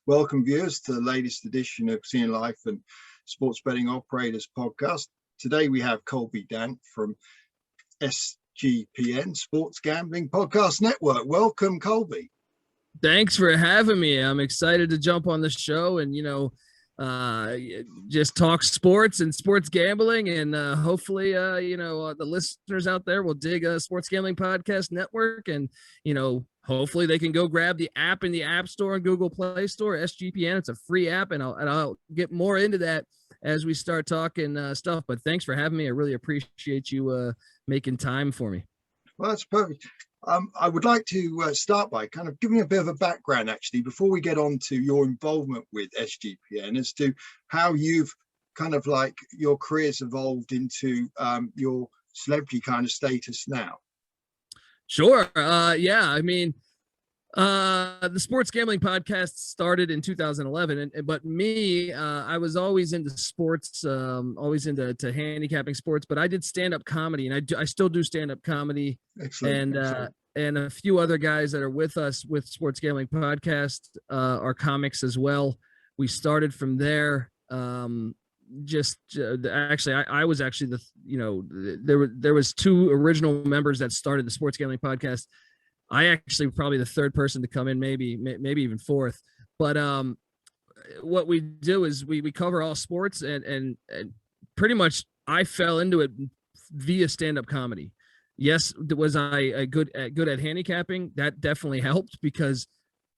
Welcome viewers to the latest edition of Casino Life and Sports Betting Operators podcast. Today we have Colby Dant from SGPN, Sports Gambling Podcast Network. Welcome, Colby. Thanks for having me. I'm excited to jump on the show and, just talk sports and sports gambling. And hopefully, the listeners out there will dig Sports Gambling Podcast Network. And, hopefully they can go grab the app in the App Store and Google Play Store, SGPN. It's a free app, and I'll get more into that as we start talking stuff. But thanks for having me. I really appreciate you making time for me. Well, that's perfect. I would like to start by kind of giving a bit of a background, actually, before we get on to your involvement with SGPN, as to how you've kind of like your career's evolved into your celebrity kind of status now. Sure. The Sports Gambling Podcast started in 2011, but me, I was always into sports, always into handicapping sports, but I did stand-up comedy, and I still do stand-up comedy. Excellent. And a few other guys that are with us with Sports Gambling Podcast are comics as well. We started from there. I was actually there was two original members that started the Sports Gambling Podcast. I actually probably the third person to come in, maybe even fourth. But what we do is we cover all sports, and pretty much I fell into it via stand-up comedy. Yes, was I good at handicapping? That definitely helped, because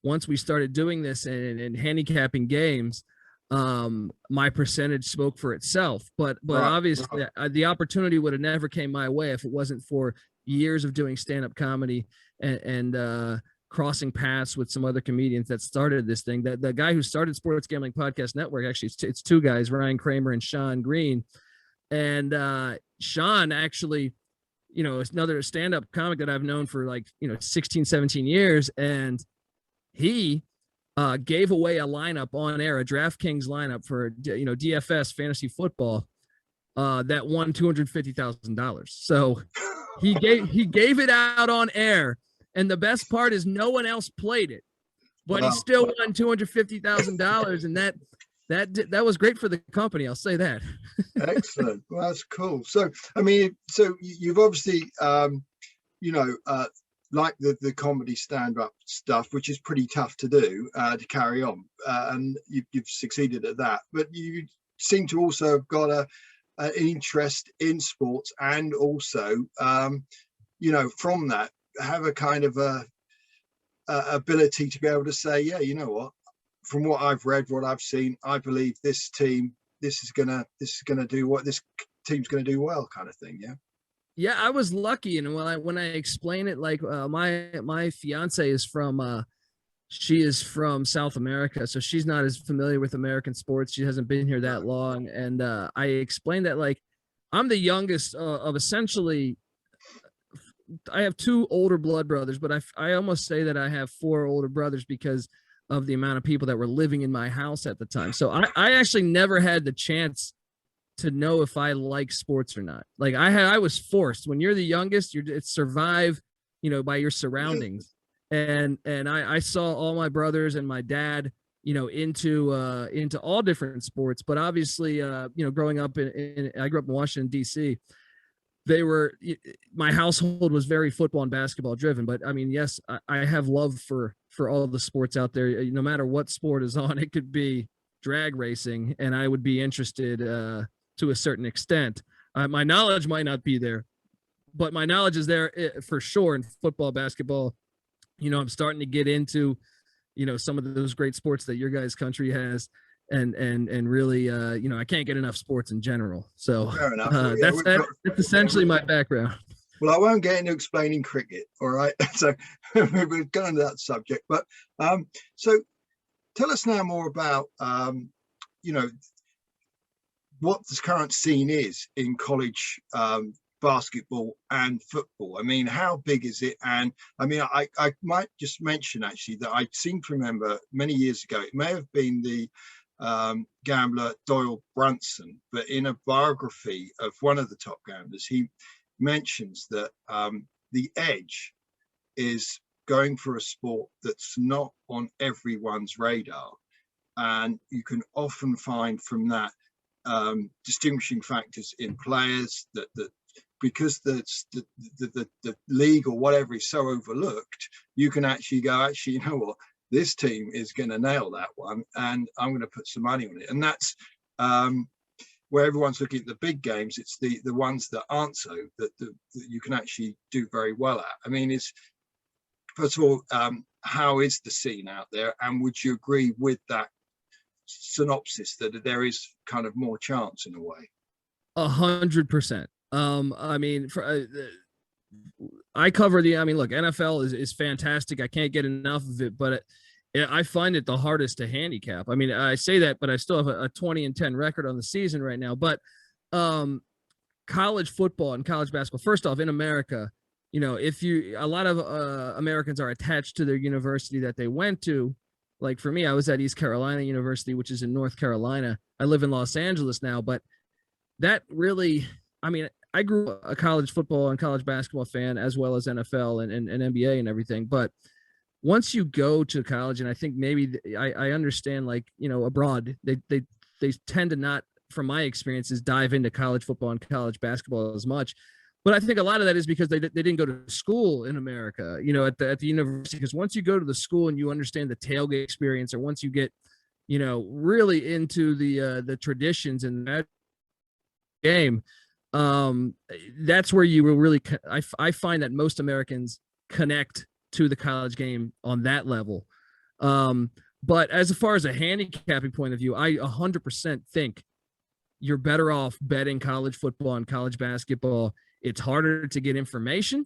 once we started doing this and handicapping games, my percentage spoke for itself. But obviously the opportunity would have never came my way if it wasn't for years of doing stand-up comedy and crossing paths with some other comedians that started this thing. The guy who started Sports Gambling Podcast Network, actually it's two guys, Ryan Kramer and Sean Green. And Sean actually, is another stand-up comic that I've known for 16, 17 years. And he gave away a lineup on air, a DraftKings lineup for, DFS fantasy football that won $250,000. So he gave it out on air. And the best part is no one else played it, but he still won $250,000. And that was great for the company. I'll say that. Excellent. Well, that's cool. So, so you've obviously, like the comedy stand-up stuff, which is pretty tough to do, to carry on. And you've succeeded at that. But you seem to also have got an interest in sports, and also, from that, have a kind of a ability to be able to say, yeah, you know what, from what I've read, what I've seen, I believe this team, this is gonna do what this team's gonna do well, kind of thing. Yeah. Yeah, I was lucky, and when I explain it, my fiance is from she is from South America, so she's not as familiar with American sports. She hasn't been here that long, and I explained that I'm the youngest of essentially. I have two older blood brothers, but I almost say that I have four older brothers because of the amount of people that were living in my house at the time. So I actually never had the chance to know if I like sports or not. I was forced. When you're the youngest, it's survive, by your surroundings. And I saw all my brothers and my dad, into all different sports. But obviously, growing up I grew up in Washington, D.C., my household was very football and basketball driven. But yes, I have love for all the sports out there. No matter what sport is on, it could be drag racing, and I would be interested to a certain extent. My knowledge might not be there, but my knowledge is there for sure in football, basketball. I'm starting to get into, some of those great sports that your guys' country has. And really, I can't get enough sports in general. So fair enough. That's essentially my background. Well, I won't get into explaining cricket. All right. So we've gone to that subject, but so tell us now more about, what the current scene is in college basketball and football. How big is it? And I might just mention actually that I seem to remember many years ago, it may have been the gambler Doyle Brunson, but in a biography of one of the top gamblers, he mentions that the edge is going for a sport that's not on everyone's radar. and you can often find from that distinguishing factors in players that because the league or whatever is so overlooked, you can actually go, actually, you know what, this team is going to nail that one, and I'm going to put some money on it. And that's where everyone's looking at the big games. It's the ones that aren't so that you can actually do very well at. I mean, first of all, how is the scene out there, and would you agree with that synopsis that there is kind of more chance in a way? 100%. I mean, I cover look, NFL is fantastic. I can't get enough of it, but I find it the hardest to handicap. I mean, I say that, but I still have a 20-10 record on the season right now. But college football and college basketball, first off, in America, a lot of Americans are attached to their university that they went to. Like for me, I was at East Carolina University, which is in North Carolina. I live in Los Angeles now, but that really, I mean, I grew up a college football and college basketball fan, as well as NFL and NBA and everything. But once you go to college, and I think maybe I understand, like, abroad, they tend to not, from my experiences, dive into college football and college basketball as much. But I think a lot of that is because they didn't go to school in America, at the university. Because once you go to the school and you understand the tailgate experience, or once you get, really into the traditions and that game, that's where you will really, I find that most Americans connect to the college game on that level. But as far as a handicapping point of view, I 100% think you're better off betting college football and college basketball. It's harder to get information.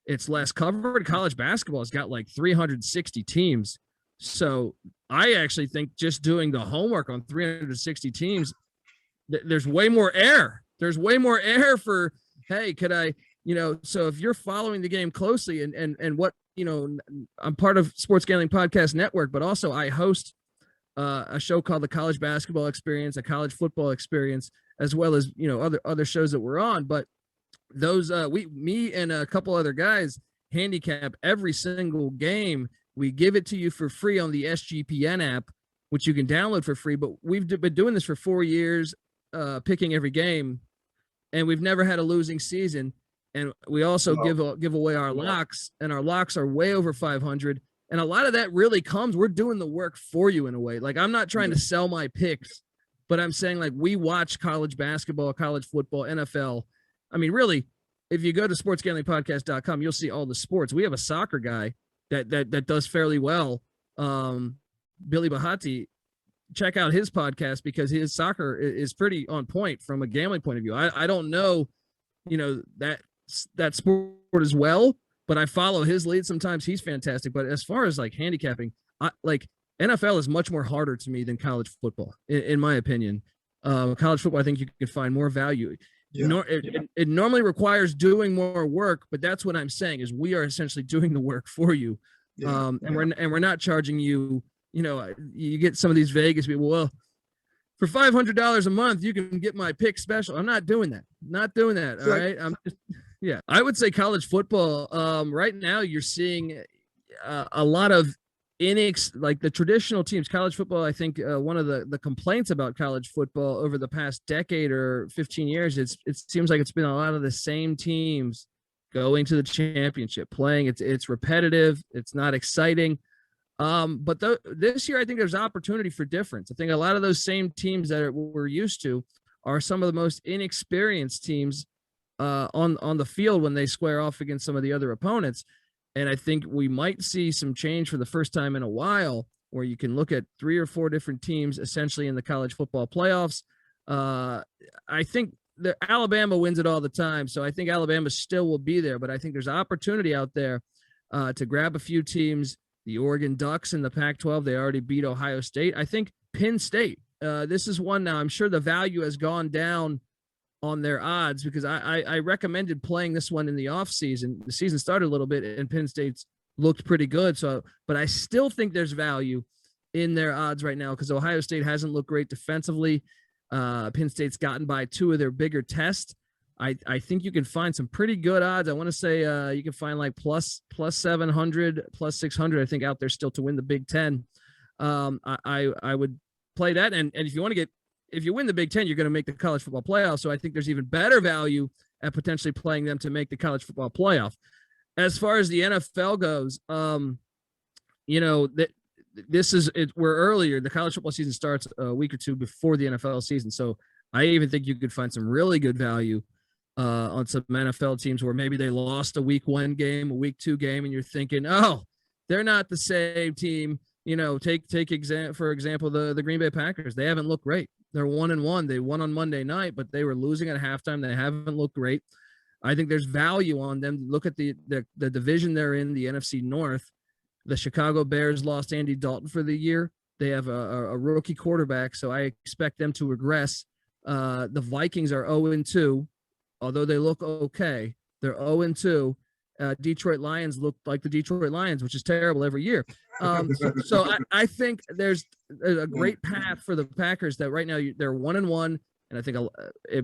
It's less covered. College basketball has got like 360 teams. So I actually think just doing the homework on 360 teams, there's way more air. There's way more air for, hey, could I, so if you're following the game closely and what, I'm part of Sports Gambling Podcast Network, but also I host a show called the College Basketball Experience, a College Football Experience, as well as, other shows that we're on. But those, me and a couple other guys handicap every single game. We give it to you for free on the SGPN app, which you can download for free. But we've been doing this for 4 years, picking every game, and we've never had a losing season. And we also give away our locks, and our locks are way over 500. And a lot of that really comes, we're doing the work for you in a way. Like, I'm not trying to sell my picks, but I'm saying, like, we watch college basketball, college football, NFL. I mean, really, if you go to sportsgamblingpodcast.com, you'll see all the sports. We have a soccer guy that does fairly well. Billy Bahati, check out his podcast because his soccer is pretty on point from a gambling point of view. I don't know, that sport as well, but I follow his lead. Sometimes he's fantastic. But as far as like handicapping, NFL is much more harder to me than college football, in my opinion. College football, I think you can find more value. Yeah. It normally requires doing more work, but that's what I'm saying is we are essentially doing the work for you. We're not charging you. You get some of these Vegas people, well, for $500 a month, you can get my pick special. I'm not doing that. All right. I'm just, I would say college football. Right now you're seeing a lot of like the traditional teams. College football, I think one of the complaints about college football over the past decade or 15 years, it seems like it's been a lot of the same teams going to the championship, playing. It's repetitive. It's not exciting. But this year, I think there's opportunity for difference. I think a lot of those same teams that we're used to are some of the most inexperienced teams on the field when they square off against some of the other opponents. And I think we might see some change for the first time in a while, where you can look at 3 or 4 different teams essentially in the college football playoffs. I think Alabama wins it all the time, so I think Alabama still will be there. But I think there's opportunity out there to grab a few teams. The Oregon Ducks in the Pac-12, they already beat Ohio State. I think Penn State, this is one now. I'm sure the value has gone down on their odds because I recommended playing this one in the offseason. The season started a little bit and Penn State's looked pretty good. So, but I still think there's value in their odds right now because Ohio State hasn't looked great defensively. Penn State's gotten by 2 of their bigger tests. I think you can find some pretty good odds. I want to say you can find like plus 700, plus 600, I think, out there still to win the Big Ten. I would play that. And if you win the Big Ten, you're going to make the college football playoff. So I think there's even better value at potentially playing them to make the college football playoff. As far as the NFL goes, we're earlier. The college football season starts a week or two before the NFL season. So I even think you could find some really good value on some NFL teams where maybe they lost a week 1 game, a week 2 game, and you're thinking, oh, they're not the same team. For example, the Green Bay Packers. They haven't looked great. They're 1-1. They won on Monday night, but they were losing at halftime. They haven't looked great. I think there's value on them. Look at the division they're in, the NFC North. The Chicago Bears lost Andy Dalton for the year. They have a rookie quarterback, so I expect them to regress. The Vikings are 0-2, although they look okay. They're 0-2. Detroit Lions look like the Detroit Lions, which is terrible every year. So I think there's a great path for the Packers that right now they're 1-1. And I think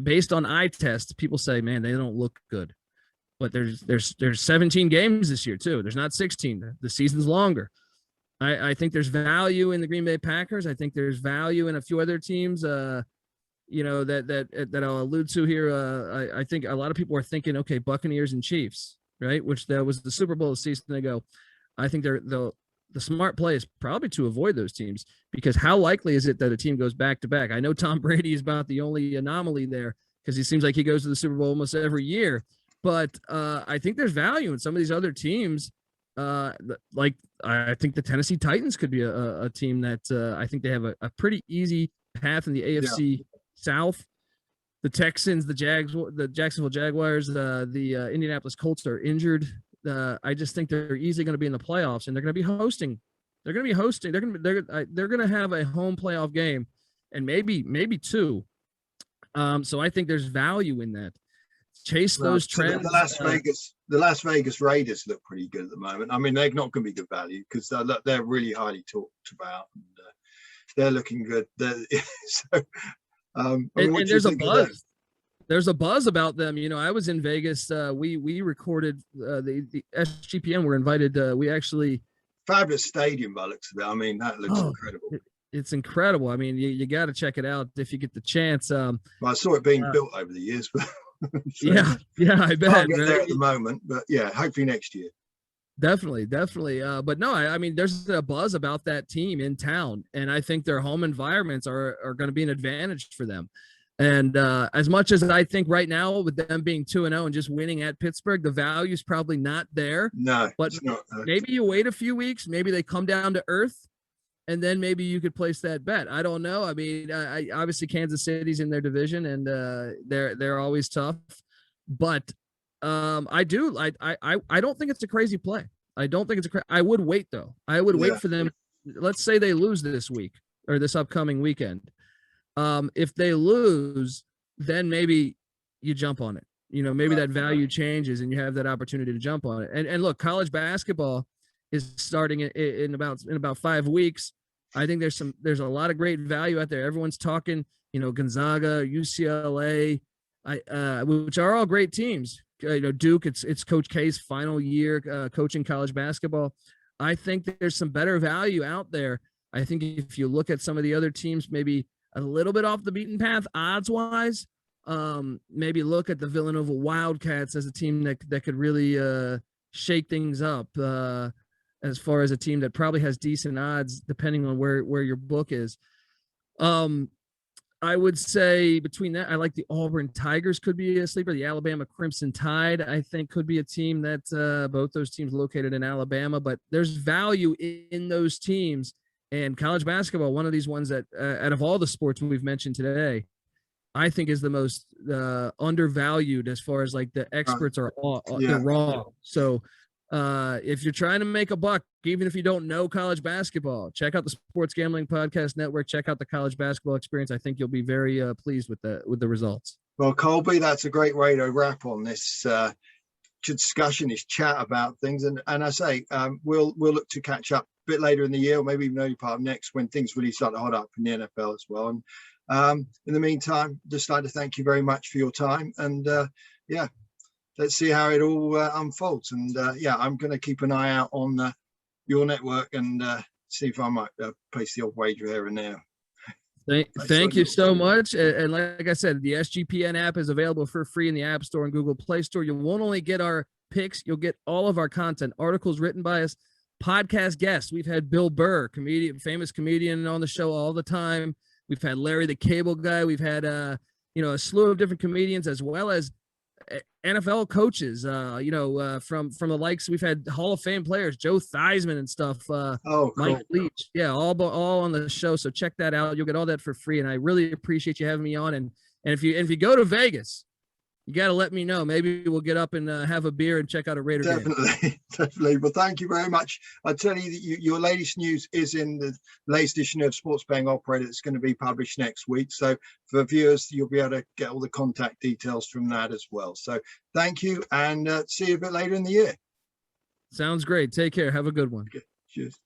based on eye tests, people say, man, they don't look good. But there's 17 games this year too. There's not 16. The season's longer. I think there's value in the Green Bay Packers. I think there's value in a few other teams. That I'll allude to here. I think a lot of people are thinking, okay, Buccaneers and Chiefs, right? Which that was the Super Bowl a season ago. I think the smart play is probably to avoid those teams, because how likely is it that a team goes back to back? I know Tom Brady is about the only anomaly there because he seems like he goes to the Super Bowl almost every year. But I think there's value in some of these other teams. Like I think the Tennessee Titans could be a team that I think they have a pretty easy path in the AFC South. The Texans, the Jacksonville Jaguars, the Indianapolis Colts are injured. I just think they're easily going to be in the playoffs, and they're going to be hosting. They're going to have a home playoff game, and maybe 2. So I think there's value in that. Chase those trends. The Las Vegas Raiders look pretty good at the moment. I mean, they're not going to be good value because they're really highly talked about, and they're looking good. And there's a buzz. There's a buzz about them. I was in Vegas. We recorded the SGPN. We're invited. We actually fabulous stadium by looks of it. I mean, that looks incredible. It's incredible. I mean, you got to check it out if you get the chance. Well, I saw it being built over the years, but so, yeah, I bet. Can't get there at the moment, but yeah, hopefully next year. Definitely. But no, I mean, there's a buzz about that team in town, and I think their home environments are going to be an advantage for them. And as much as I think right now with them being 2-0 and just winning at Pittsburgh, the value is probably not there. No, but it's not. Maybe you wait a few weeks, maybe they come down to earth, and then maybe you could place that bet. I don't know. I mean, I obviously Kansas City's in their division, and they're always tough. But I don't think it's a crazy play. I don't think it's I would wait though. I would wait for them. Let's say they lose this week or this upcoming weekend. If they lose, then maybe you jump on it. Maybe that value changes and you have that opportunity to jump on it. And look, college basketball is starting in about 5 weeks. I think there's a lot of great value out there. Everyone's talking, Gonzaga, UCLA, which are all great teams. Duke, it's Coach K's final year coaching college basketball. I think there's some better value out there. I think if you look at some of the other teams, maybe a little bit off the beaten path odds wise, maybe look at the Villanova Wildcats as a team that could really shake things up as far as a team that probably has decent odds depending on where your book is. I would say between that, I like the Auburn Tigers could be a sleeper. The Alabama Crimson Tide, I think, could be a team that both those teams located in Alabama, but there's value in those teams. And college basketball, one of these ones that out of all the sports we've mentioned today, I think is the most undervalued as far as like the experts are they're wrong. So if you're trying to make a buck, even if you don't know college basketball, check out the Sports Gambling Podcast Network. Check out the College Basketball Experience. I think you'll be very pleased with the results. Well, Colby, that's a great way to wrap on this discussion, this chat about things. And I say we'll look to catch up a bit later in the year, or maybe even early part of next, when things really start to hot up in the NFL as well. And in the meantime, just like to thank you very much for your time. And let's see how it all unfolds. And I'm going to keep an eye out on your network and see if I might place the odd wager here and there. Thank you so much. And like I said, the SGPN app is available for free in the App Store and Google Play Store. You won't only get our picks, you'll get all of our content, articles written by us, podcast guests. We've had Bill Burr, famous comedian, on the show all the time. We've had Larry the Cable Guy. We've had a slew of different comedians, as well as NFL coaches, from the likes. We've had Hall of Fame players, Joe Theismann and stuff. Cool. Mike Leach. Yeah, all on the show. So check that out. You'll get all that for free. And I really appreciate you having me on. And if you go to Vegas, you got to let me know. Maybe we'll get up and have a beer and check out a Raider game. Definitely. Well, thank you very much. I tell you that your latest news is in the latest edition of Sports Betting Operator. It's going to be published next week. So for viewers, you'll be able to get all the contact details from that as well. So thank you, and see you a bit later in the year. Sounds great. Take care. Have a good one. Okay. Cheers.